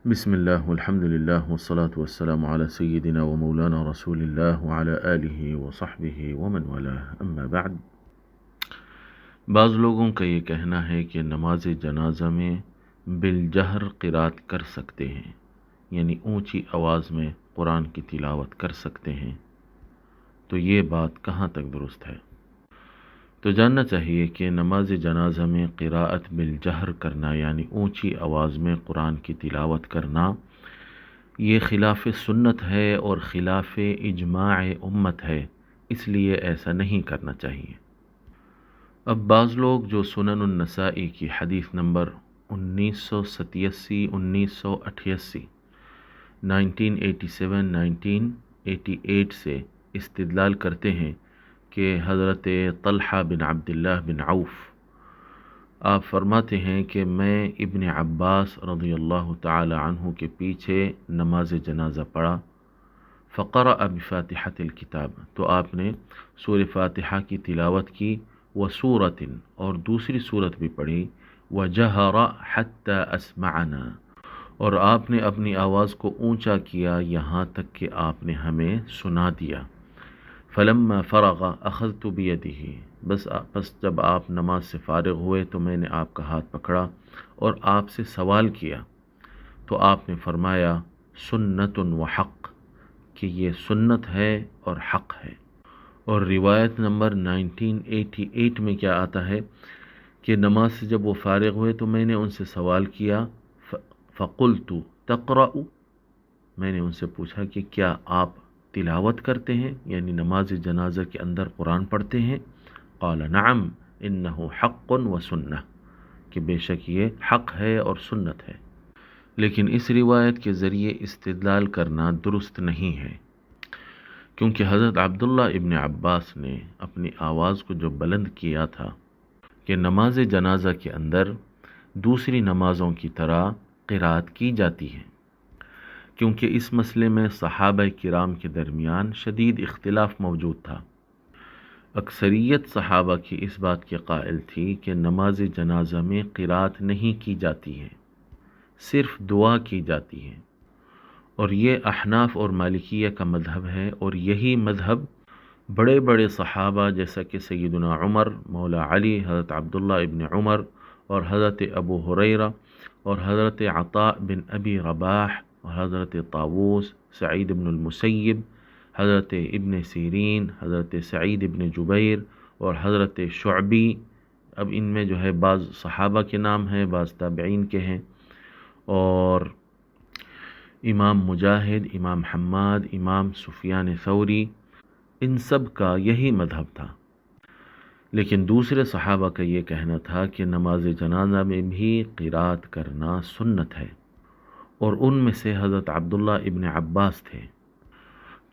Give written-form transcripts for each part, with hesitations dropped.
بسم اللہ والحمد للہ والصلاة والسلام علی سیدنا و مولانا رسول اللہ وعلی آلہ وصحبہ ومن والاه اما بعد۔ بعض لوگوں کا یہ کہنا ہے کہ نماز جنازہ میں بالجہر قرات کر سکتے ہیں، یعنی اونچی آواز میں قرآن کی تلاوت کر سکتے ہیں، تو یہ بات کہاں تک درست ہے؟ تو جاننا چاہیے کہ نماز جنازہ میں قراءت بالجہر کرنا یعنی اونچی آواز میں قرآن کی تلاوت کرنا یہ خلاف سنت ہے اور خلاف اجماع امت ہے، اس لیے ایسا نہیں کرنا چاہیے۔ اب بعض لوگ جو سنن النسائی کی حدیث نمبر 1987 1988 1987 1988 سے استدلال کرتے ہیں کہ حضرت طلحہ بن عبداللہ بن عوف آپ فرماتے ہیں کہ میں ابن عباس رضی اللہ تعالی عنہ کے پیچھے نماز جنازہ پڑھا، فقرأ بفاتحۃ الکتاب، تو آپ نے سورہ فاتحہ کی تلاوت کی، وسورۃ، اور دوسری سورت بھی پڑھی، وجہر حتی اسمعنا، اور آپ نے اپنی آواز کو اونچا کیا یہاں تک کہ آپ نے ہمیں سنا دیا۔ فلما فرغ اخذت بیدہ، بس جب آپ نماز سے فارغ ہوئے تو میں نے آپ کا ہاتھ پکڑا اور آپ سے سوال کیا، تو آپ نے فرمایا سنت و حق، کہ یہ سنت ہے اور حق ہے۔ اور روایت نمبر 1988 میں کیا آتا ہے کہ نماز سے جب وہ فارغ ہوئے تو میں نے ان سے سوال کیا، فقلت تقرأ، میں نے ان سے پوچھا کہ کیا آپ تلاوت کرتے ہیں، یعنی نماز جنازہ کے اندر قرآن پڑھتے ہیں؟ قال نعم انہ حق و سنہ، کہ بے شک یہ حق ہے اور سنت ہے۔ لیکن اس روایت کے ذریعے استدلال کرنا درست نہیں ہے، کیونکہ حضرت عبداللہ ابن عباس نے اپنی آواز کو جو بلند کیا تھا کہ نماز جنازہ کے اندر دوسری نمازوں کی طرح قرات کی جاتی ہے، کیونکہ اس مسئلے میں صحابہ کرام کے درمیان شدید اختلاف موجود تھا۔ اکثریت صحابہ کی اس بات کے قائل تھی کہ نماز جنازہ میں قرات نہیں کی جاتی ہے، صرف دعا کی جاتی ہے، اور یہ احناف اور مالکیہ کا مذہب ہے، اور یہی مذہب بڑے بڑے صحابہ جیسا کہ سیدنا عمر، مولا علی، حضرت عبداللہ ابن عمر، اور حضرت ابو ہریرہ، اور حضرت عطاء بن ابی رباح، اور حضرت طاووس، سعید بن المسیب، حضرت ابن سیرین، حضرت سعید ابن جبیر، اور حضرت شعبی، اب ان میں جو ہے بعض صحابہ کے نام ہیں، بعض تابعین کے ہیں، اور امام مجاہد، امام حماد، امام سفیان ثوری، ان سب کا یہی مذہب تھا۔ لیکن دوسرے صحابہ کا یہ کہنا تھا کہ نماز جنازہ میں بھی قرات کرنا سنت ہے، اور ان میں سے حضرت عبداللہ ابن عباس تھے۔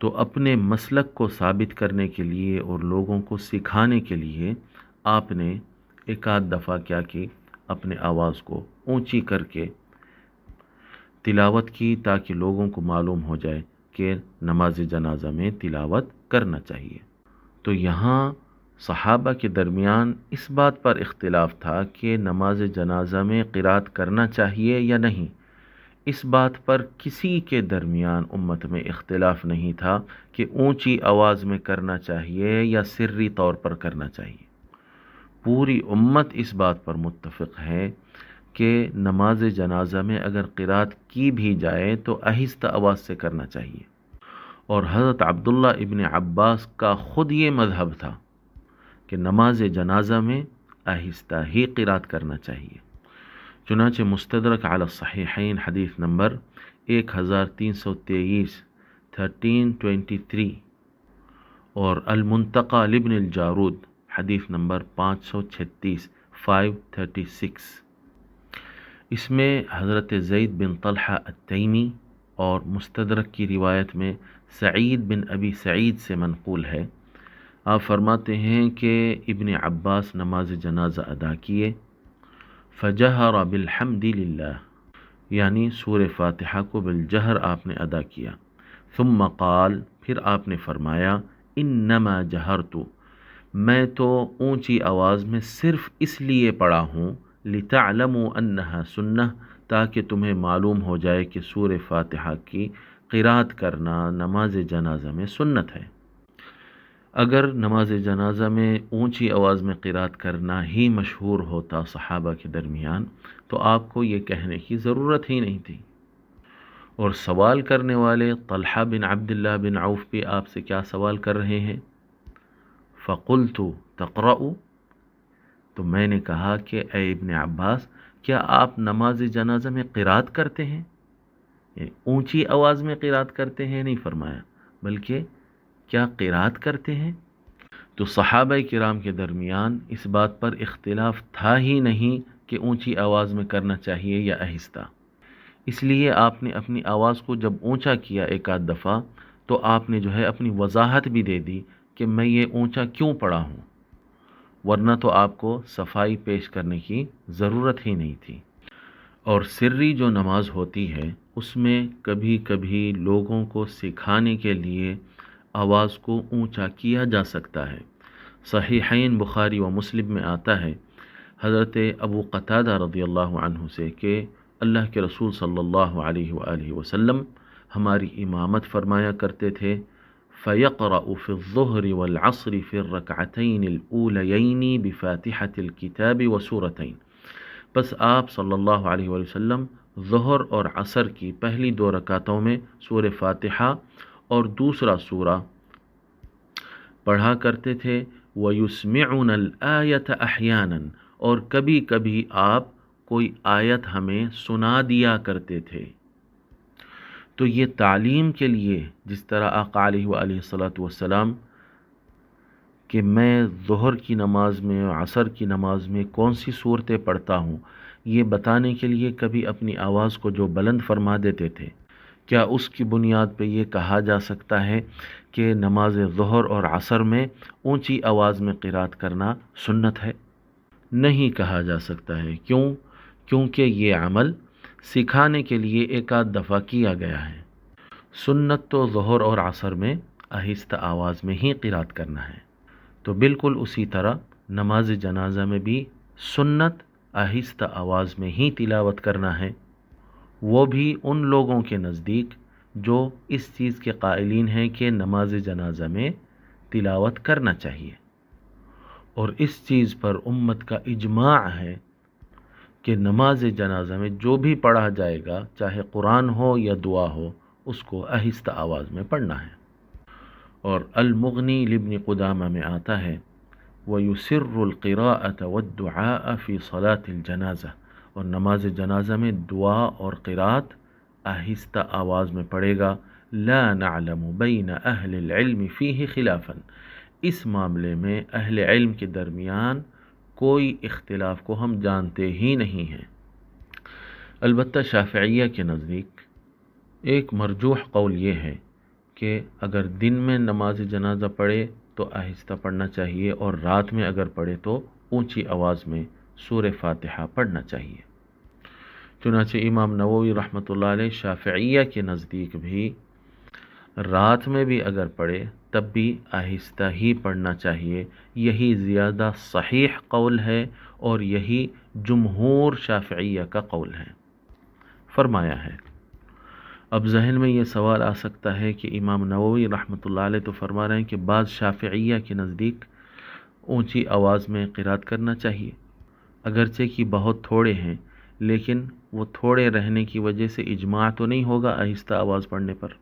تو اپنے مسلک کو ثابت کرنے کے لیے اور لوگوں کو سکھانے کے لیے آپ نے ایک آدھ دفعہ کیا کی، اپنے آواز کو اونچی کر کے تلاوت کی، تاکہ لوگوں کو معلوم ہو جائے کہ نماز جنازہ میں تلاوت کرنا چاہیے۔ تو یہاں صحابہ کے درمیان اس بات پر اختلاف تھا کہ نماز جنازہ میں قرات کرنا چاہیے یا نہیں، اس بات پر کسی کے درمیان امت میں اختلاف نہیں تھا کہ اونچی آواز میں کرنا چاہیے یا سری طور پر کرنا چاہیے۔ پوری امت اس بات پر متفق ہے کہ نماز جنازہ میں اگر قرات کی بھی جائے تو آہستہ آواز سے کرنا چاہیے، اور حضرت عبداللہ ابن عباس کا خود یہ مذہب تھا کہ نماز جنازہ میں آہستہ ہی قرات کرنا چاہیے۔ چنانچہ مستدرک علی الصحیحین حدیث نمبر 1323 1323 اور المنتقى لابن الجارود حدیث نمبر 536 536، اس میں حضرت زید بن طلحہ التیمی، اور مستدرک کی روایت میں سعید بن ابی سعید سے منقول ہے، آپ فرماتے ہیں کہ ابن عباس نماز جنازہ ادا کیے، فجہر بالحمد للہ، یعنی سورہ فاتحہ کو بالجہر آپ نے ادا کیا، ثم قال، پھر آپ نے فرمایا انما جہرت، میں تو اونچی آواز میں صرف اس لیے پڑھا ہوں، لتعلموا انہا سنہ، تاکہ تمہیں معلوم ہو جائے کہ سورہ فاتحہ کی قرات کرنا نماز جنازہ میں سنت ہے۔ اگر نماز جنازہ میں اونچی آواز میں قرات کرنا ہی مشہور ہوتا صحابہ کے درمیان تو آپ کو یہ کہنے کی ضرورت ہی نہیں تھی۔ اور سوال کرنے والے طلحہ بن عبداللہ بن عوف بھی آپ سے کیا سوال کر رہے ہیں؟ فقلت تقرأ، تو میں نے کہا کہ اے ابن عباس، کیا آپ نماز جنازہ میں قرات کرتے ہیں؟ یعنی اونچی آواز میں قرات کرتے ہیں نہیں فرمایا، بلکہ کیا قرات کرتے ہیں؟ تو صحابہ کرام کے درمیان اس بات پر اختلاف تھا ہی نہیں کہ اونچی آواز میں کرنا چاہیے یا آہستہ۔ اس لیے آپ نے اپنی آواز کو جب اونچا کیا ایک آدھ دفعہ تو آپ نے جو ہے اپنی وضاحت بھی دے دی کہ میں یہ اونچا کیوں پڑھا ہوں، ورنہ تو آپ کو صفائی پیش کرنے کی ضرورت ہی نہیں تھی۔ اور سری جو نماز ہوتی ہے اس میں کبھی کبھی لوگوں کو سکھانے کے لیے آواز کو اونچا کیا جا سکتا ہے۔ صحیحین بخاری و مسلم میں آتا ہے حضرت ابو قتادہ رضی اللہ عنہ سے کہ اللہ کے رسول صلی اللہ علیہ وآلہ وسلم ہماری امامت فرمایا کرتے تھے، فَيَقْرَأُ فِي الظُّهْرِ وَالْعَصْرِ فِي الرَّكْعَتَيْنِ الْأُولَيَيْنِ بِفَاتِحَةِ الْكِتَابِ وَسُورَتَيْنِ، بس آپ صلی اللہ علیہ وآلہ وسلم ظہر اور عصر کی پہلی 2 رکعتوں میں سورہ فاتحہ اور دوسرا سورہ پڑھا کرتے تھے۔ وَيُسْمِعُنَا الْآيَةَ أَحْيَانًا، اور کبھی کبھی آپ کوئی آیت ہمیں سنا دیا کرتے تھے۔ تو یہ تعلیم کے لیے جس طرح آقا علیہ وآلہ الصلوۃ والسلام کہ میں ظہر کی نماز میں عصر کی نماز میں کون سی صورتیں پڑھتا ہوں، یہ بتانے کے لیے کبھی اپنی آواز کو جو بلند فرما دیتے تھے، کیا اس کی بنیاد پہ یہ کہا جا سکتا ہے کہ نماز ظہر اور عصر میں اونچی آواز میں قرات کرنا سنت ہے؟ نہیں کہا جا سکتا ہے۔ کیونکہ یہ عمل سکھانے کے لیے ایک آدھ دفعہ کیا گیا ہے۔ سنت تو ظہر اور عصر میں آہستہ آواز میں ہی قرات کرنا ہے۔ تو بالکل اسی طرح نماز جنازہ میں بھی سنت آہستہ آواز میں ہی تلاوت کرنا ہے، وہ بھی ان لوگوں کے نزدیک جو اس چیز کے قائلین ہیں کہ نماز جنازہ میں تلاوت کرنا چاہیے۔ اور اس چیز پر امت کا اجماع ہے کہ نماز جنازہ میں جو بھی پڑھا جائے گا، چاہے قرآن ہو یا دعا ہو، اس کو آہستہ آواز میں پڑھنا ہے۔ اور المغنی لابن قدامہ میں آتا ہے وَيُسِرُّ الْقِرَاءَةَ وَالدُّعَاءَ فِي صَلَاةِ الْجَنَازَةِ، اور نماز جنازہ میں دعا اور قرات آہستہ آواز میں پڑھے گا۔ لا نعلم بین اہل العلم فیہ خلافا، اس معاملے میں اہل علم کے درمیان کوئی اختلاف کو ہم جانتے ہی نہیں ہیں۔ البتہ شافعیہ کے نزدیک ایک مرجوح قول یہ ہے کہ اگر دن میں نماز جنازہ پڑھے تو آہستہ پڑھنا چاہیے، اور رات میں اگر پڑھے تو اونچی آواز میں سورہ فاتحہ پڑھنا چاہیے۔ چنانچہ امام نووی رحمۃ اللہ علیہ شافعیہ کے نزدیک بھی رات میں بھی اگر پڑھے تب بھی آہستہ ہی پڑھنا چاہیے۔ یہی زیادہ صحیح قول ہے اور یہی جمہور شافعیہ کا قول ہے۔ فرمایا ہے، اب ذہن میں یہ سوال آ سکتا ہے کہ امام نووی رحمۃ اللہ علیہ تو فرما رہے ہیں کہ بعض شافعیہ کے نزدیک اونچی آواز میں قرات کرنا چاہیے، اگرچہ کہ بہت تھوڑے ہیں، لیکن وہ تھوڑے رہنے کی وجہ سے اجماع تو نہیں ہوگا آہستہ آواز پڑھنے پر۔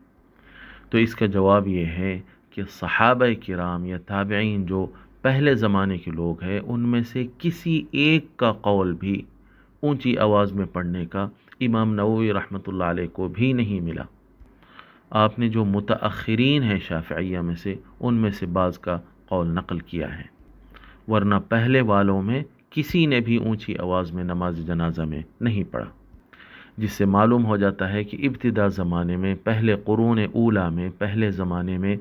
تو اس کا جواب یہ ہے کہ صحابہ کرام یا تابعین جو پہلے زمانے کے لوگ ہیں، ان میں سے کسی ایک کا قول بھی اونچی آواز میں پڑھنے کا امام نووی رحمۃ اللہ علیہ کو بھی نہیں ملا۔ آپ نے جو متأخرین ہیں شافعیہ میں سے، ان میں سے بعض کا قول نقل کیا ہے، ورنہ پہلے والوں میں کسی نے بھی اونچی آواز میں نماز جنازہ میں نہیں پڑھا، جس سے معلوم ہو جاتا ہے کہ ابتدا زمانے میں، پہلے قرون اولا میں، پہلے زمانے میں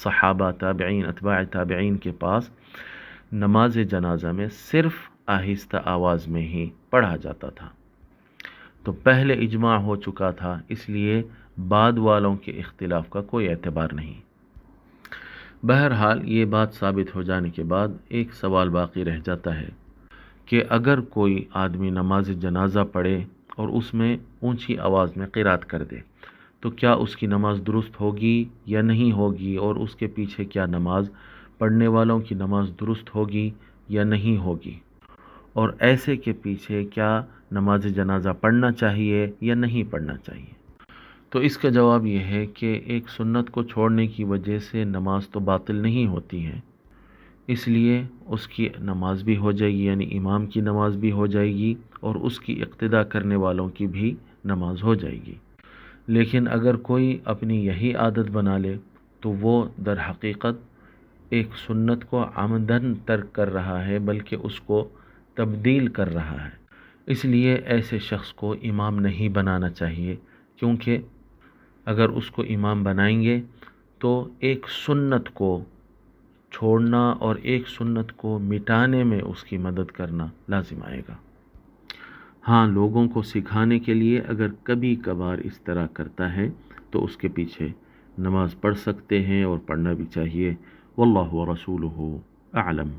صحابہ، تابعین، اتباع تابعین کے پاس نماز جنازہ میں صرف آہستہ آواز میں ہی پڑھا جاتا تھا۔ تو پہلے اجماع ہو چکا تھا، اس لیے بعد والوں کے اختلاف کا کوئی اعتبار نہیں۔ بہرحال یہ بات ثابت ہو جانے کے بعد ایک سوال باقی رہ جاتا ہے کہ اگر کوئی آدمی نماز جنازہ پڑھے اور اس میں اونچی آواز میں قرات کر دے تو کیا اس کی نماز درست ہوگی یا نہیں ہوگی، اور اس کے پیچھے کیا نماز پڑھنے والوں کی نماز درست ہوگی یا نہیں ہوگی، اور ایسے کے پیچھے کیا نماز جنازہ پڑھنا چاہیے یا نہیں پڑھنا چاہیے۔ تو اس کا جواب یہ ہے کہ ایک سنت کو چھوڑنے کی وجہ سے نماز تو باطل نہیں ہوتی ہے، اس لیے اس کی نماز بھی ہو جائے گی، یعنی امام کی نماز بھی ہو جائے گی اور اس کی اقتداء کرنے والوں کی بھی نماز ہو جائے گی۔ لیکن اگر کوئی اپنی یہی عادت بنا لے تو وہ در حقیقت ایک سنت کو عمدن ترک کر رہا ہے، بلکہ اس کو تبدیل کر رہا ہے۔ اس لیے ایسے شخص کو امام نہیں بنانا چاہیے، کیونکہ اگر اس کو امام بنائیں گے تو ایک سنت کو چھوڑنا اور ایک سنت کو مٹانے میں اس کی مدد کرنا لازم آئے گا۔ ہاں، لوگوں کو سکھانے کے لیے اگر کبھی کبھار اس طرح کرتا ہے تو اس کے پیچھے نماز پڑھ سکتے ہیں اور پڑھنا بھی چاہیے۔ واللہ ورسولہ اعلم۔